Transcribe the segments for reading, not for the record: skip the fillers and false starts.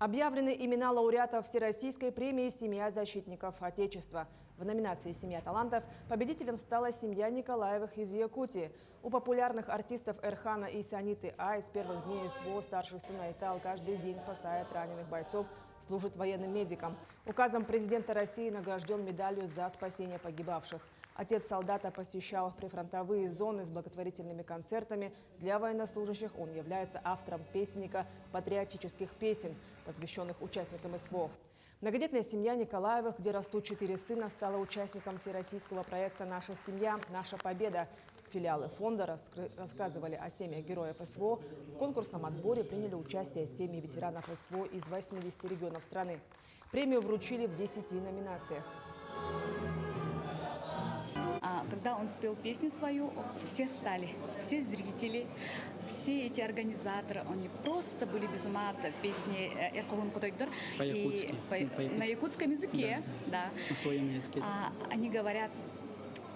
Объявлены имена лауреатов Всероссийской премии «Семья защитников Отечества». В номинации «Семья талантов» победителем стала семья Николаевых из Якутии. У популярных артистов Эрхана и Саниты А с первых дней СВО старший сын Айтал каждый день спасает раненых бойцов, служит военным медиком. Указом президента России награжден медалью за спасение погибавших. Отец солдата посещал прифронтовые зоны с благотворительными концертами. Для военнослужащих он является автором песенника патриотических песен, посвященных участникам СВО. Многодетная семья Николаевых, где растут 4 сына, стала участником всероссийского проекта «Наша семья. Наша победа». Филиалы фонда рассказывали о семьях героев СВО. В конкурсном отборе приняли участие семьи ветеранов СВО из 80 регионов страны. Премию вручили в 10 номинациях. Когда он спел песню свою, все стали, все зрители, все эти организаторы, они просто были без ума от песни «Эркогун Кутойдор» на якутском языке. Да. На своем языке. Они говорят,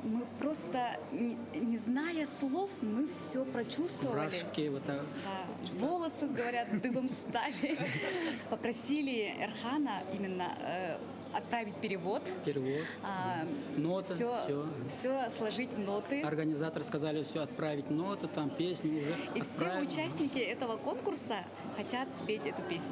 мы просто, не зная слов, мы все прочувствовали. Мурашки, вот так. Да. Волосы, говорят, дыбом стали. Попросили Эрхана именно отправить перевод. Ноты, все сложить в ноты. Организаторы сказали все отправить ноты, там песню уже. И все участники этого конкурса хотят спеть эту песню.